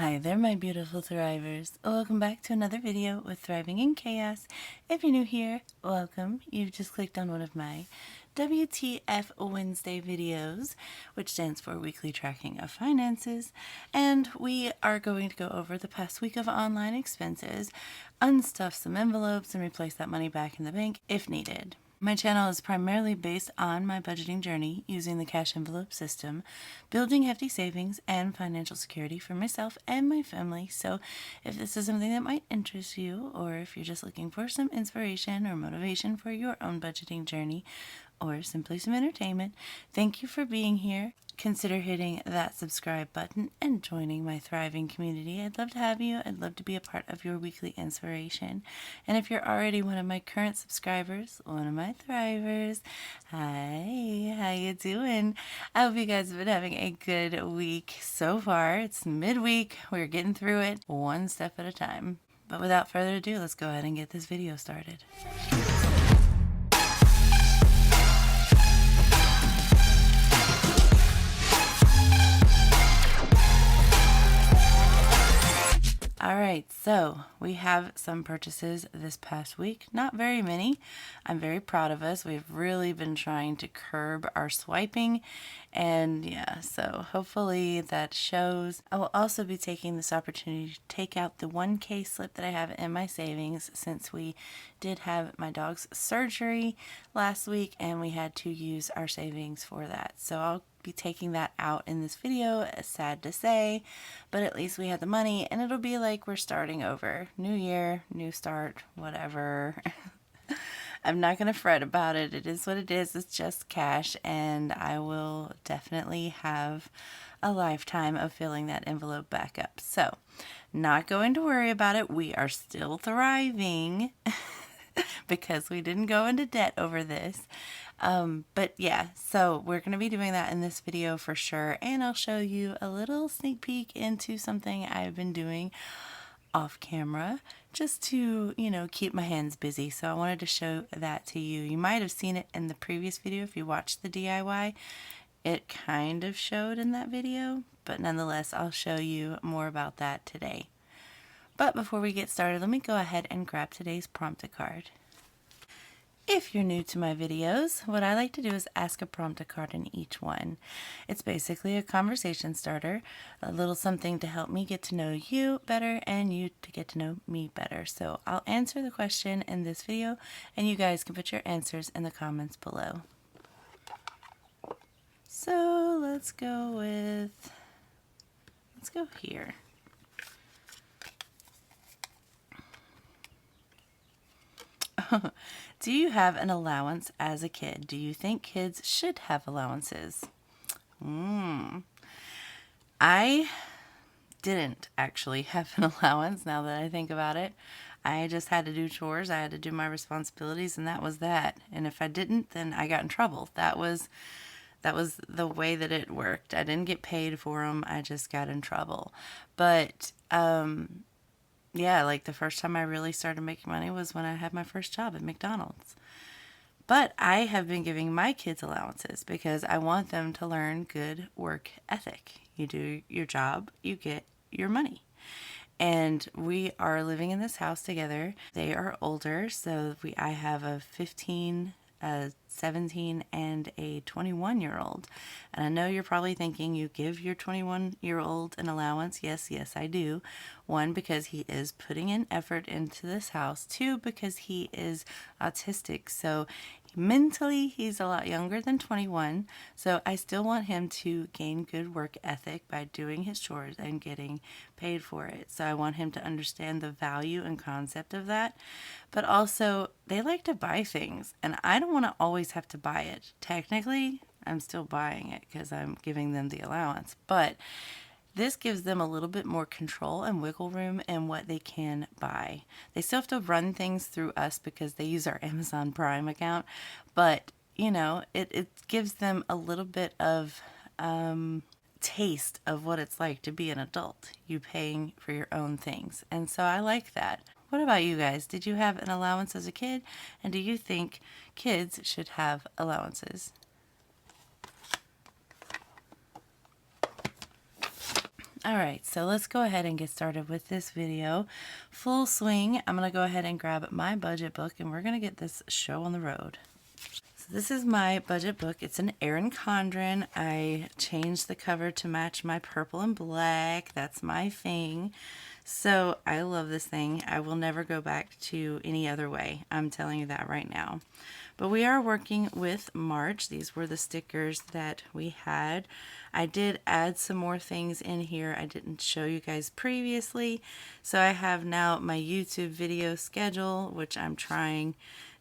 Hi there, my beautiful Thrivers. Welcome back to another video with Thriving in Chaos. If you're new here, welcome. You've just clicked on one of my WTF Wednesday videos, which stands for Weekly Tracking of Finances. And we are going to go over the past week of online expenses, unstuff some envelopes, and replace that money back in the bank if needed. My channel is primarily based on my budgeting journey using the cash envelope system, building hefty savings and financial security for myself and my family. So if this is something that might interest you, or if you're just looking for some inspiration or motivation for your own budgeting journey, or simply some entertainment, thank you for being here. Consider hitting that subscribe button and joining my thriving community. I'd love to have you. I'd love to be a part of your weekly inspiration. And if you're already one of my current subscribers, one of my thrivers, hi, how you doing? I hope you guys have been having a good week so far. It's midweek. We're getting through it one step at a time. But without further ado, let's go ahead and get this video started. Alright, so we have some purchases this past week. Not very many. I'm very proud of us. We've really been trying to curb our swiping, and yeah, so hopefully that shows. I will also be taking this opportunity to take out the 1K slip that I have in my savings, since we did have my dog's surgery last week and we had to use our savings for that. So I'll be taking that out in this video. Sad to say, but at least we had the money, and it'll be like we're starting over. New year, new start, whatever. I'm not gonna fret about it. It is what it is. It's just cash, and I will definitely have a lifetime of filling that envelope back up. So not going to worry about it. We are still thriving because we didn't go into debt over this. But yeah, so we're going to be doing that in this video for sure. And I'll show you a little sneak peek into something I've been doing off camera just to, keep my hands busy. So I wanted to show that to you. You might have seen it in the previous video if you watched the DIY. It kind of showed in that video, but nonetheless, I'll show you more about that today. But before we get started, let me go ahead and grab today's prompt card. If you're new to my videos, what I like to do is ask a prompt card in each one. It's basically a conversation starter, a little something to help me get to know you better and you to get to know me better. So I'll answer the question in this video, and you guys can put your answers in the comments below. So let's go here. Do you have an allowance as a kid? Do you think kids should have allowances? I didn't actually have an allowance, now that I think about it. I just had to do chores. I had to do my responsibilities, and that was that. And if I didn't, then I got in trouble. That was the way that it worked. I didn't get paid for them. I just got in trouble. But yeah, like the first time I really started making money was when I had my first job at McDonald's. But I have been giving my kids allowances because I want them to learn good work ethic. You do your job, you get your money. And we are living in this house together. They are older, so I have a 15, a 17, and a 21-year-old. And I know you're probably thinking, you give your 21-year-old an allowance. Yes, I do. One, because he is putting in effort into this house. Two, because he is autistic. So mentally, he's a lot younger than 21, so I still want him to gain good work ethic by doing his chores and getting paid for it. So I want him to understand the value and concept of that. But also, they like to buy things, and I don't want to always have to buy it. Technically, I'm still buying it because I'm giving them the allowance, but this gives them a little bit more control and wiggle room in what they can buy. They still have to run things through us because they use our Amazon Prime account, but it gives them a little bit of taste of what it's like to be an adult. You paying for your own things, and so I like that. What about you guys? Did you have an allowance as a kid, and do you think kids should have allowances? Alright, so let's go ahead and get started with this video. Full swing. I'm going to go ahead and grab my budget book and we're going to get this show on the road. So this is my budget book. It's an Erin Condren. I changed the cover to match my purple and black. That's my thing. So I love this thing. I will never go back to any other way. I'm telling you that right now. But we are working with March. These were the stickers that we had. I did add some more things in here I didn't show you guys previously. So I have now my YouTube video schedule, which I'm trying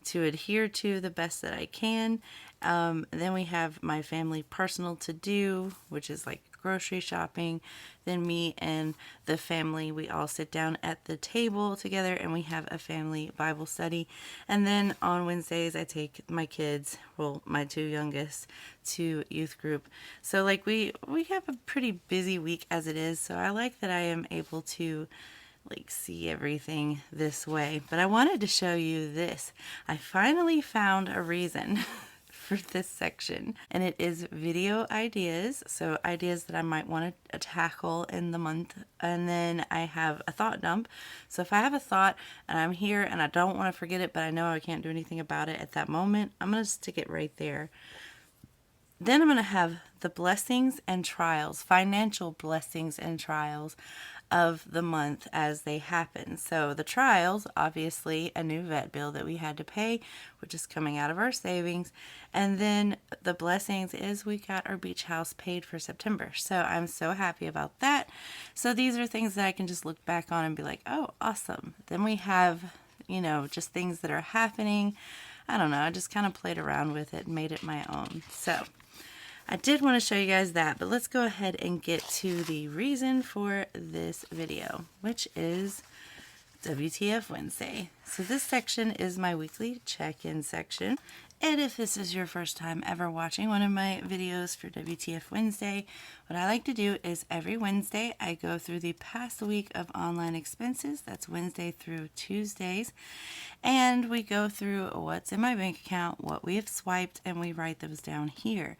to adhere to the best that I can. Then we have my family personal to do, which is like grocery shopping. Then me and the family, we all sit down at the table together and we have a family Bible study. And then on Wednesdays I take my kids, well, my two youngest, to youth group. So like we have a pretty busy week as it is, so I like that I am able to like see everything this way. But I wanted to show you this. I finally found a reason for this section, and it is video ideas, so ideas that I might want to tackle in the month. And then I have a thought dump, so if I have a thought and I'm here and I don't want to forget it but I know I can't do anything about it at that moment, I'm going to stick it right there. Then I'm going to have the blessings and trials, financial blessings and trials of the month as they happen. So the trials, obviously a new vet bill that we had to pay, which is coming out of our savings. And then the blessings is we got our beach house paid for September. So I'm so happy about that. So these are things that I can just look back on and be like, oh, awesome. Then we have, you know, just things that are happening. I don't know. I just kind of played around with it and made it my own. So I did want to show you guys that, but let's go ahead and get to the reason for this video, which is WTF Wednesday. So this section is my weekly check-in section. And if this is your first time ever watching one of my videos for WTF Wednesday, what I like to do is every Wednesday I go through the past week of online expenses. That's Wednesday through Tuesdays. And we go through what's in my bank account, what we have swiped, and we write those down here.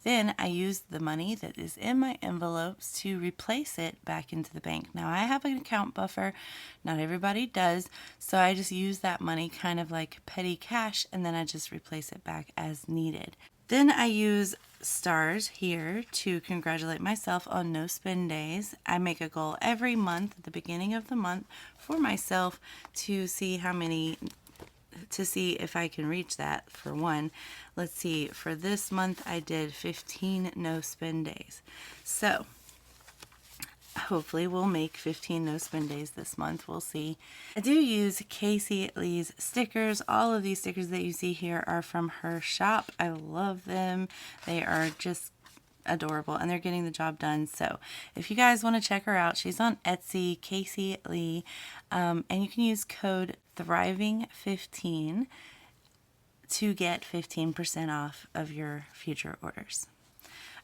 Then I use the money that is in my envelopes to replace it back into the bank. Now I have an account buffer, not everybody does, so I just use that money kind of like petty cash, and then I just replace it back as needed. Then I use stars here to congratulate myself on no spend days. I make a goal every month at the beginning of the month for myself to see if I can reach that for one. Let's see, for this month I did 15 no spend days. So hopefully we'll make 15 no spend days this month. We'll see. I do use Casey Lee's stickers. All of these stickers that you see here are from her shop. I love them. They are just adorable and they're getting the job done. So if you guys want to check her out, she's on Etsy, Casey Lee, and you can use code THRIVING15 to get 15% off of your future orders.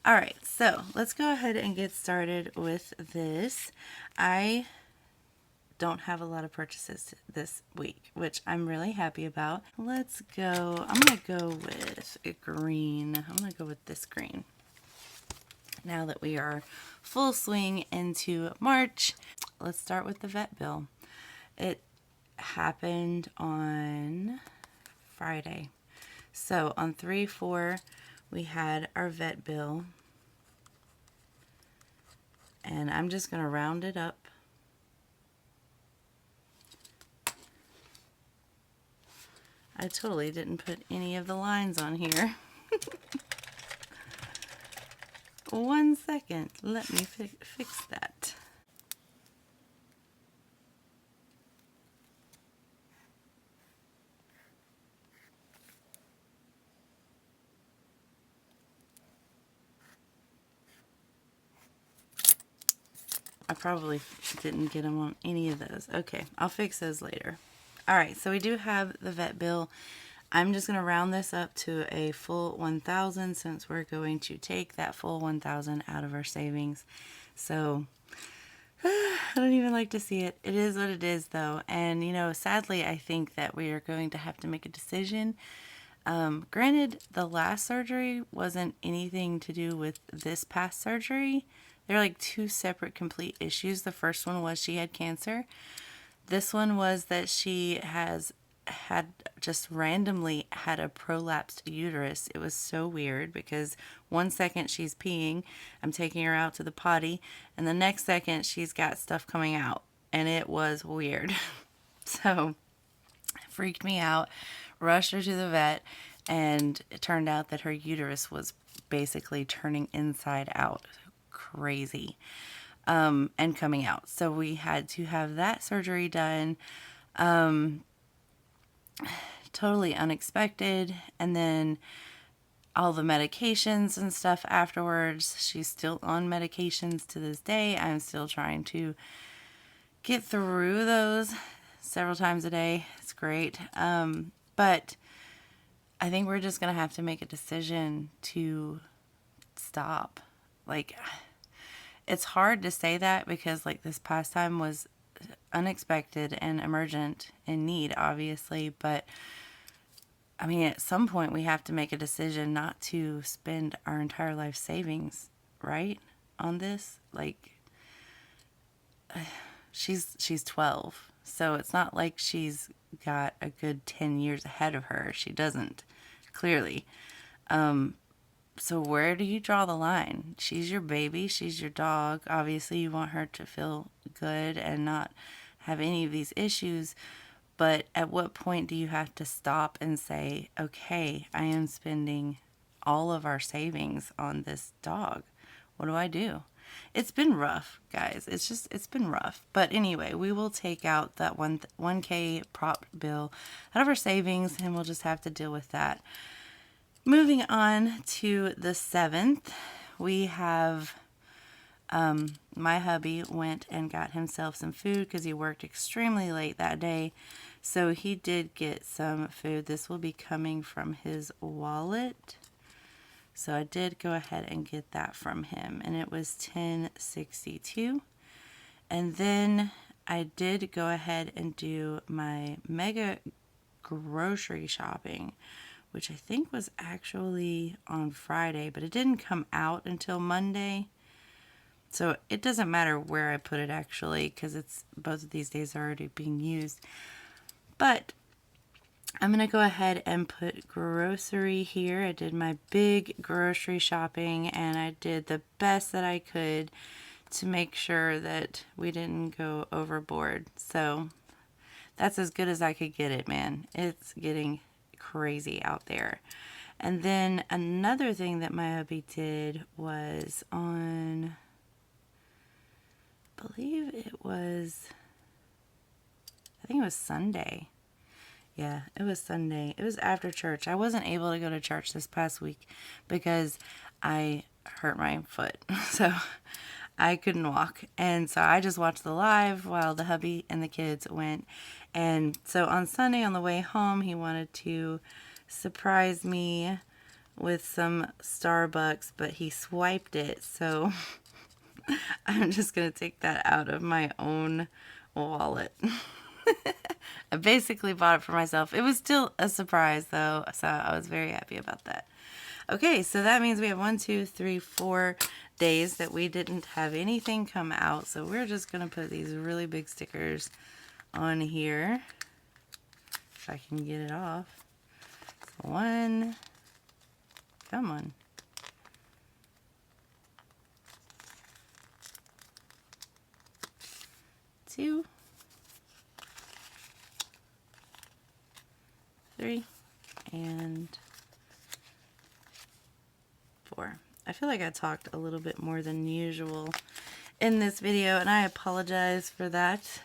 All right, so let's go ahead and get started with this. I don't have a lot of purchases this week, which I'm really happy about. Let's go. I'm going to go with a green. I'm going to go with this green. Now that we are full swing into March, let's start with the vet bill. It happened on Friday. So on 3/4, we had our vet bill. And I'm just going to round it up. I totally didn't put any of the lines on here. 1 second. Let me fix that. I probably didn't get them on any of those. Okay, I'll fix those later. All right, so we do have the vet bill. I'm just going to round this up to a full 1,000 since we're going to take that full 1,000 out of our savings. So I don't even like to see it. It is what it is, though. And, you know, sadly, I think that we are going to have to make a decision. Granted, the last surgery wasn't anything to do with this past surgery, They're like two separate complete issues. The first one was she had cancer. This one was that she had just randomly had a prolapsed uterus. It was so weird because one second she's peeing, I'm taking her out to the potty, and the next second she's got stuff coming out, and it was weird. So it freaked me out, rushed her to the vet, and it turned out that her uterus was basically turning inside out. Crazy. And coming out. So we had to have that surgery done. Totally unexpected. And then all the medications and stuff afterwards. She's still on medications to this day. I'm still trying to get through those several times a day. It's great. But I think we're just going to have to make a decision to stop. Like, it's hard to say that because, like, this past time was unexpected and emergent in need, obviously. But, I mean, at some point we have to make a decision not to spend our entire life savings, right, on this. Like, she's 12. So it's not like she's got a good 10 years ahead of her. She doesn't, clearly. So where do you draw the line? She's your baby. She's your dog. Obviously, you want her to feel good and not have any of these issues. But at what point do you have to stop and say, okay, I am spending all of our savings on this dog. What do I do? It's been rough, guys. It's been rough. But anyway, we will take out that 1K prop bill out of our savings, and we'll just have to deal with that. Moving on to the 7th, we have my hubby went and got himself some food because he worked extremely late that day. So he did get some food. This will be coming from his wallet. So I did go ahead and get that from him, and it was $10.62. And then I did go ahead and do my mega grocery shopping, which I think was actually on Friday, but it didn't come out until Monday. So it doesn't matter where I put it actually, because it's both of these days are already being used. But I'm going to go ahead and put grocery here. I did my big grocery shopping, and I did the best that I could to make sure that we didn't go overboard. So that's as good as I could get it, man. It's getting crazy out there. And then another thing that my hubby did was on, I believe it was, I think it was Sunday. Yeah, it was Sunday. It was after church. I wasn't able to go to church this past week because I hurt my foot. So I couldn't walk. And so I just watched the live while the hubby and the kids went. And so on Sunday on the way home, he wanted to surprise me with some Starbucks, but he swiped it. So I'm just going to take that out of my own wallet. I basically bought it for myself. It was still a surprise though, so I was very happy about that. Okay, so that means we have 1, 2, 3, 4 days that we didn't have anything come out. So we're just going to put these really big stickers on here. If I can get it off. So 1, come on. 2, 3, and 4. I feel like I talked a little bit more than usual in this video, and I apologize for that.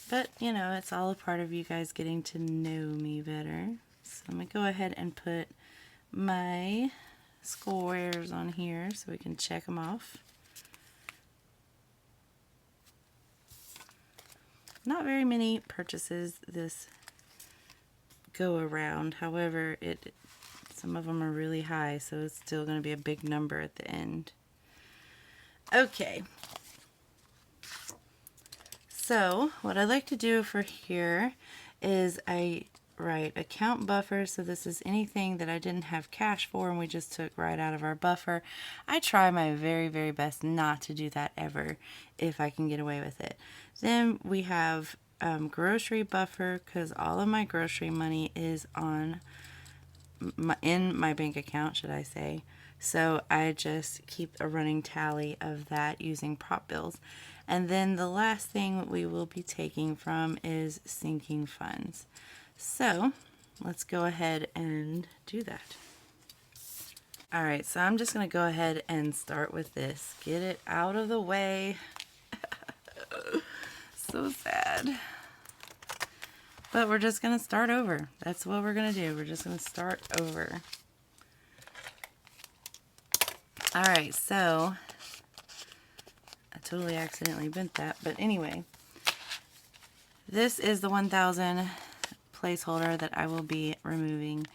But, you know, it's all a part of you guys getting to know me better. So I'm going to go ahead and put my squares on here so we can check them off. Not very many purchases this go around. However, some of them are really high, so it's still going to be a big number at the end. Okay. So what I like to do for here is I right, account buffer. So this is anything that I didn't have cash for and we just took right out of our buffer. I try my very, very best not to do that ever if I can get away with it. Then we have grocery buffer, because all of my grocery money is on in my bank account, should I say. So I just keep a running tally of that using prop bills. And then the last thing we will be taking from is sinking funds. So let's go ahead and do that. All right, so I'm just going to go ahead and start with this. Get it out of the way. So sad. But we're just going to start over. That's what we're going to do. We're just going to start over. All right, so I totally accidentally bent that. But anyway, this is the 1,000 placeholder that I will be removing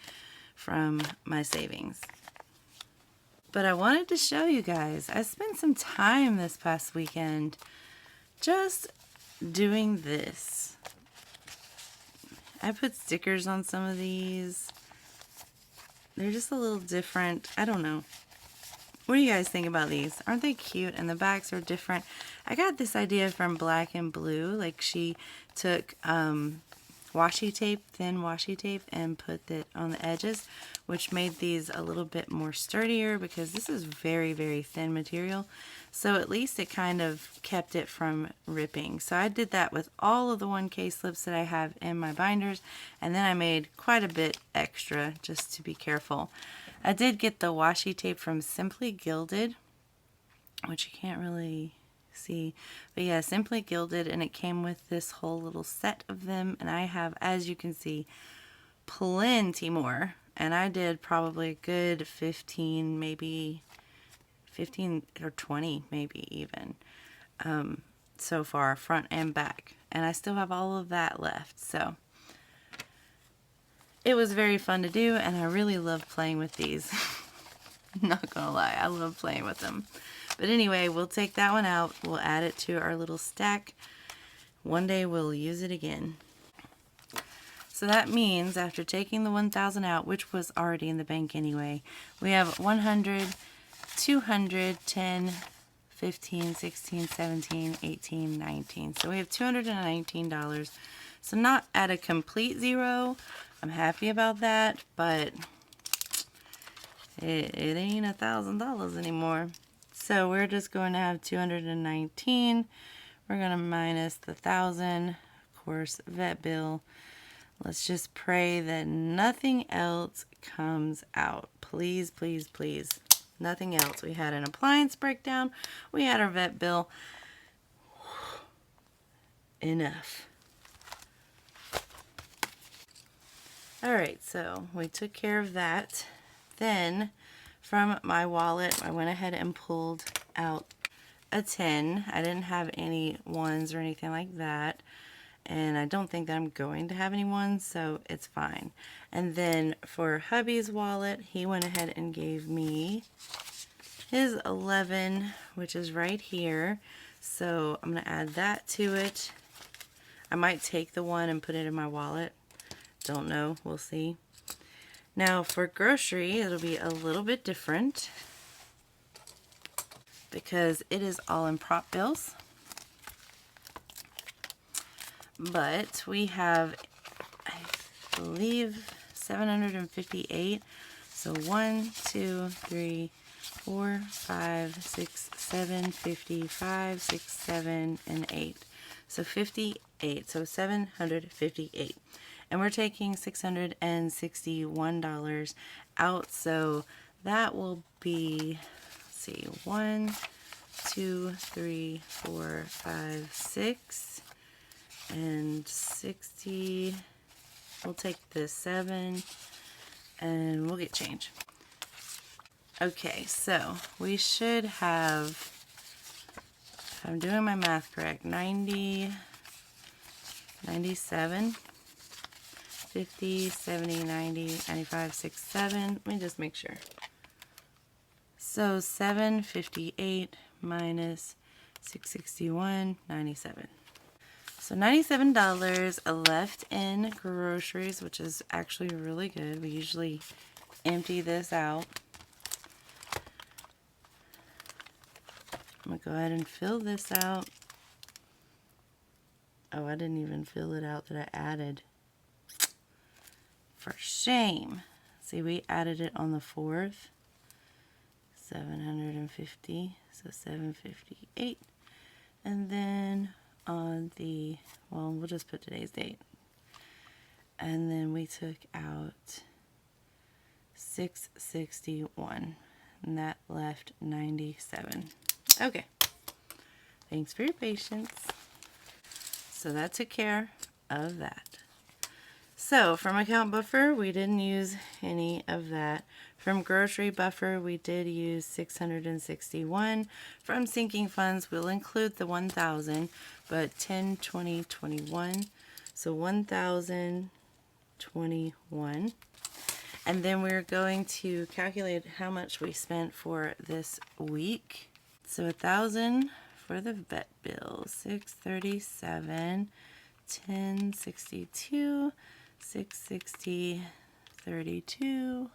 from my savings. But I wanted to show you guys, I spent some time this past weekend just doing this. I put stickers on some of these. They're just a little different. I don't know. What do you guys think about these? Aren't they cute? And the backs are different. I got this idea from Black and Blue. Like, she took washi tape, thin washi tape, and put it on the edges, which made these a little bit more sturdier because this is very, very thin material. So at least it kind of kept it from ripping. So I did that with all of the 1K slips that I have in my binders, and then I made quite a bit extra just to be careful. I did get the washi tape from Simply Gilded, which you can't really see, but yeah, Simply Gilded, and it came with this whole little set of them, and I have, as you can see, plenty more, and I did probably a good 15, maybe 15 or 20 maybe even so far, front and back, and I still have all of that left. So it was very fun to do, and I really love playing with these. Not gonna lie, I love playing with them. But anyway, we'll take that one out. We'll add it to our little stack. One day we'll use it again. So that means after taking the 1,000 out, which was already in the bank anyway, we have 100, 200, 10, 15, 16, 17, 18, 19. So we have $219. So not at a complete zero. I'm happy about that, but it ain't $1,000 anymore. So we're just going to have 219. We're going to minus the 1,000, of course, vet bill. Let's just pray that nothing else comes out. Please, please, please. Nothing else. We had an appliance breakdown. We had our vet bill. Enough. Alright, so we took care of that. Then from my wallet, I went ahead and pulled out a 10. I didn't have any ones or anything like that. And I don't think that I'm going to have any ones, so it's fine. And then for hubby's wallet, he went ahead and gave me his 11, which is right here. So I'm going to add that to it. I might take the one and put it in my wallet. Don't know. We'll see. Now for grocery, it'll be a little bit different because it is all in prop bills. But we have, I believe, 758. So 1, 2, 3, 4, 5, 6, 7, 55, 6, 7, and 8. So 58. So 758. And we're taking $661 out. So that will be, let's see, 1, 2, 3, 4, 5, 6. And 60, we'll take the 7 and we'll get change. Okay, so we should have, if I'm doing my math correct, 90, 97, 50, 70, 90, 95, 6, 7. Let me just make sure. So 758 minus 661, 97. So $97 left in groceries, which is actually really good. We usually empty this out. I'm going to go ahead and fill this out. Oh, I didn't even fill it out that I added. For shame. See, we added it on the 4th. 750, so 758. And then on the, well, we'll just put today's date. And then we took out 661. And that left 97. Okay. Thanks for your patience. So that took care of that. So from account buffer, we didn't use any of that. From grocery buffer, we did use 661. From sinking funds, we'll include the 1,000, but 10, 20, 21. So 1,021. And then we're going to calculate how much we spent for this week. So 1,000 for the vet bill, 637, 1062, 660, 32,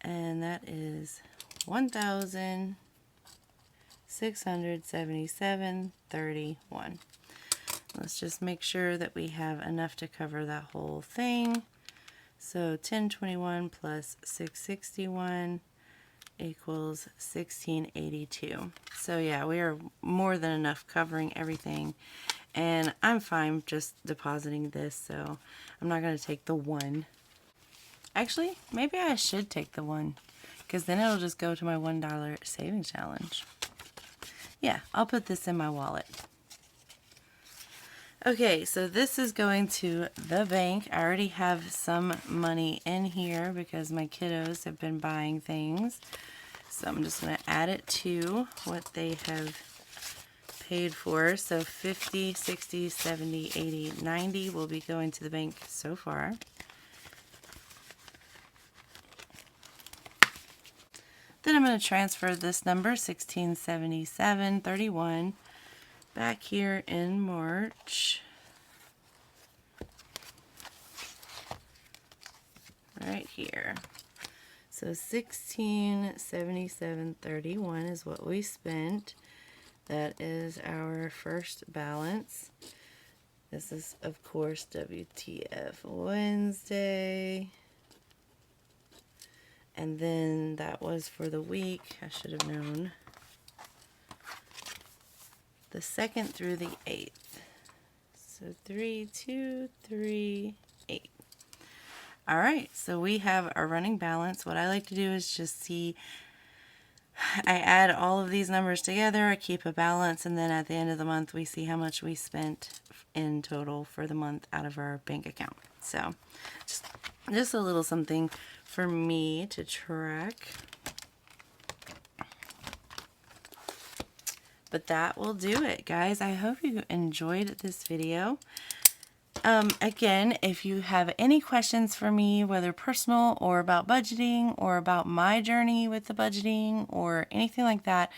and that is 1,677.31. Let's just make sure that we have enough to cover that whole thing. So 1021 plus 661 equals 1682. So yeah, we are more than enough covering everything, and I'm fine just depositing this, so I'm not going to take the 1. Actually, maybe I should take the 1, because then it'll just go to my $1 savings challenge. Yeah, I'll put this in my wallet. Okay, so this is going to the bank. I already have some money in here because my kiddos have been buying things. So I'm just going to add it to what they have paid for. So 50, 60, 70, 80, 90 will be going to the bank so far. Then I'm going to transfer this number, 1677.31, back here in March. Right here. So 1677.31 is what we spent. That is our first balance. This is, of course, WTF Wednesday. And then that was for the week. I should have known. The 2nd through the 8th. So 3, 2, 3, 8. All right, so we have our running balance. What I like to do is just see, I add all of these numbers together, I keep a balance, and then at the end of the month, we see how much we spent in total for the month out of our bank account. So just a little something for me to track. But that will do it, guys. I hope you enjoyed this video. Again, if you have any questions for me, whether personal or about budgeting or about my journey with the budgeting or anything like that,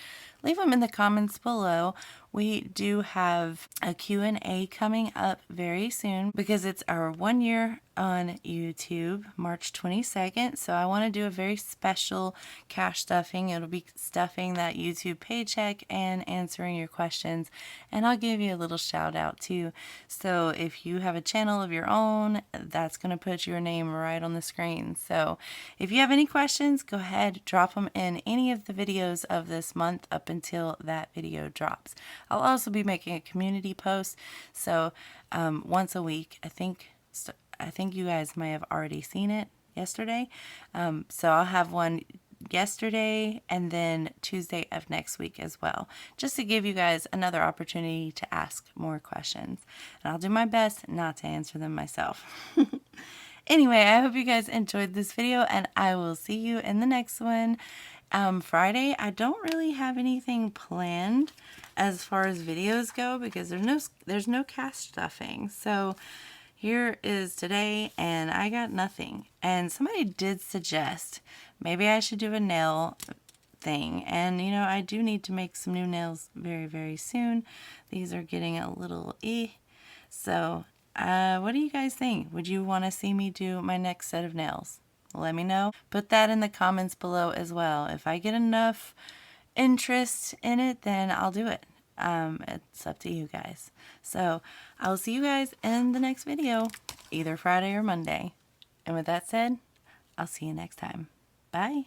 leave them in the comments below. We do have a Q&A coming up very soon because it's our 1 year on YouTube, March 22nd. So I want to do a very special cash stuffing. It'll be stuffing that YouTube paycheck and answering your questions. And I'll give you a little shout out too. So if you have a channel of your own, that's going to put your name right on the screen. So if you have any questions, go ahead, drop them in any of the videos of this month up until that video drops. I'll also be making a community post, so once a week. I think you guys may have already seen it yesterday. So I'll have one yesterday and then Tuesday of next week as well, just to give you guys another opportunity to ask more questions. And I'll do my best not to answer them myself. Anyway, I hope you guys enjoyed this video, and I will see you in the next one. Friday, I don't really have anything planned as far as videos go because there's no cash stuffing. So here is today, and I got nothing. And somebody did suggest maybe I should do a nail thing. And you know, I do need to make some new nails very, very soon. These are getting a little So what do you guys think? Would you want to see me do my next set of nails? Let me know. Put that in the comments below as well. If I get enough interest in it, then I'll do it. It's up to you guys. So I'll see you guys in the next video, either Friday or Monday. And with that said, I'll see you next time. Bye.